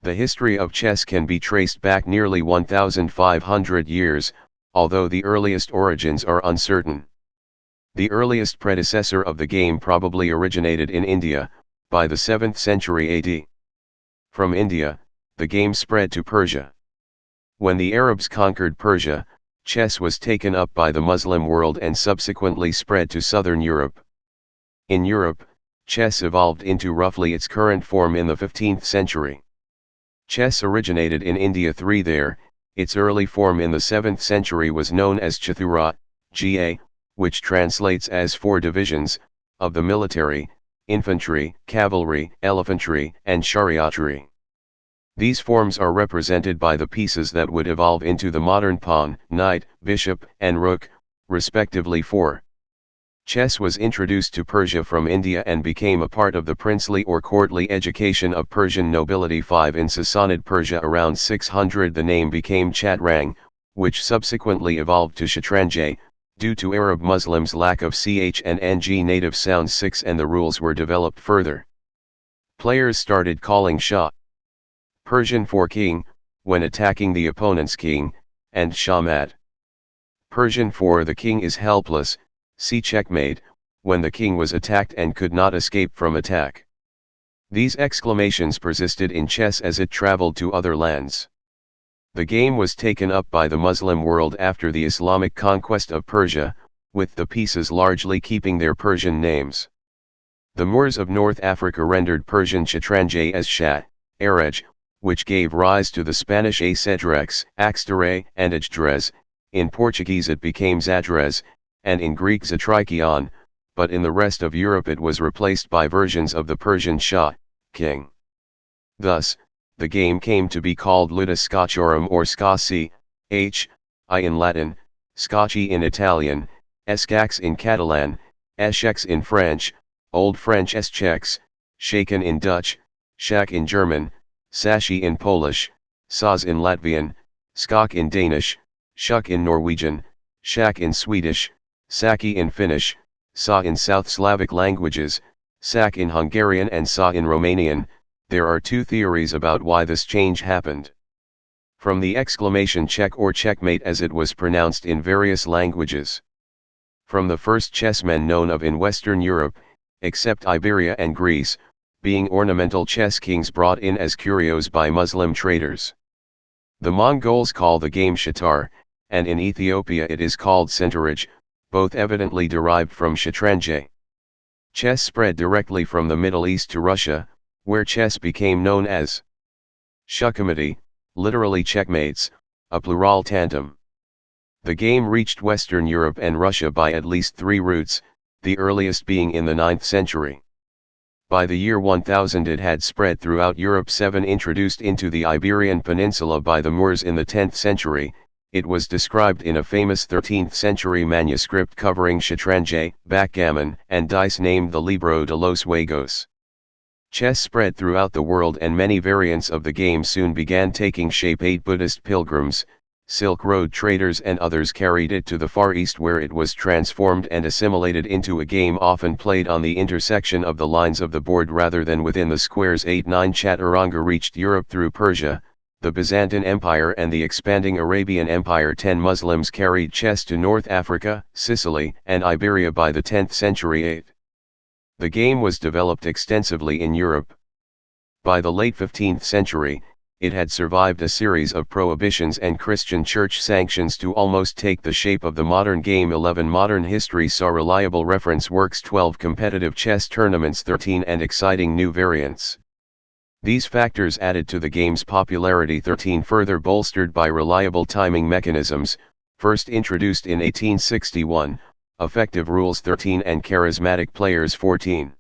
The history of chess can be traced back nearly 1,500 years, although the earliest origins are uncertain. The earliest predecessor of the game probably originated in India, by the 7th century AD. From India, the game spread to Persia. When the Arabs conquered Persia, chess was taken up by the Muslim world and subsequently spread to southern Europe. In Europe, chess evolved into roughly its current form in the 15th century. Chess originated in India there. Its early form in the 7th century was known as Chatura, Ga, which translates as 4 divisions, of the military, infantry, cavalry, elephantry, and chariotry. These forms are represented by the pieces that would evolve into the modern pawn, knight, bishop, and rook, respectively 4. Chess was introduced to Persia from India and became a part of the princely or courtly education of Persian nobility. 5 In Sassanid Persia around 600 the name became Chaturang, which subsequently evolved to Shatranj, due to Arab Muslims' lack of ch and ng native sounds. 6 And the rules were developed further. Players started calling Shah Persian for king, when attacking the opponent's king, and Shahmat Persian for the king is helpless, see checkmate, when the king was attacked and could not escape from attack. These exclamations persisted in chess as it traveled to other lands. The game was taken up by the Muslim world after the Islamic conquest of Persia, with the pieces largely keeping their Persian names. The Moors of North Africa rendered Persian Shatranj as Shat, Arej, which gave rise to the Spanish Acedrex, Axtare, and Ajedrez. In Portuguese it became Zadrez, and in Greek Zatrikion, but in the rest of Europe it was replaced by versions of the Persian Shah, king. Thus, the game came to be called Ludus Scotorum or Scossi, I in Latin, Scocci in Italian, Escacs in Catalan, Eschex in French, Old French Eschex, Shaken in Dutch, Schach in German, Sashi in Polish, Saz in Latvian, Skak in Danish, Shuk in Norwegian, Shak in Swedish, Saki in Finnish, Sa in South Slavic languages, Sak in Hungarian and Sa in Romanian. There are 2 theories about why this change happened. From the exclamation check or checkmate as it was pronounced in various languages. From the first chessmen known of in Western Europe, except Iberia and Greece, being ornamental chess kings brought in as curios by Muslim traders. The Mongols call the game Shatar, and in Ethiopia it is called Centuraj, both evidently derived from Shatranj. Chess spread directly from the Middle East to Russia, where chess became known as Shukhamati, literally checkmates, a plural tantum. The game reached Western Europe and Russia by at least 3 routes, the earliest being in the 9th century. By the year 1000 it had spread throughout Europe. 7 Introduced into the Iberian Peninsula by the Moors in the 10th century, it was described in a famous 13th century manuscript covering Shatranj, backgammon, and dice named the Libro de los Juegos. Chess spread throughout the world and many variants of the game soon began taking shape. 8 Buddhist pilgrims, Silk Road traders and others carried it to the Far East where it was transformed and assimilated into a game often played on the intersection of the lines of the board rather than within the squares. 8 9 Chaturanga reached Europe through Persia, the Byzantine Empire and the expanding Arabian Empire. 10 Muslims carried chess to North Africa, Sicily, and Iberia by the 10th century. 8 The game was developed extensively in Europe. By the late 15th century, it had survived a series of prohibitions and Christian church sanctions to almost take the shape of the modern game. 11 Modern history saw reliable reference works. 12 Competitive chess tournaments. 13 And exciting new variants. These factors added to the game's popularity. 13 Further bolstered by reliable timing mechanisms, first introduced in 1861, effective rules. 13 And charismatic players. 14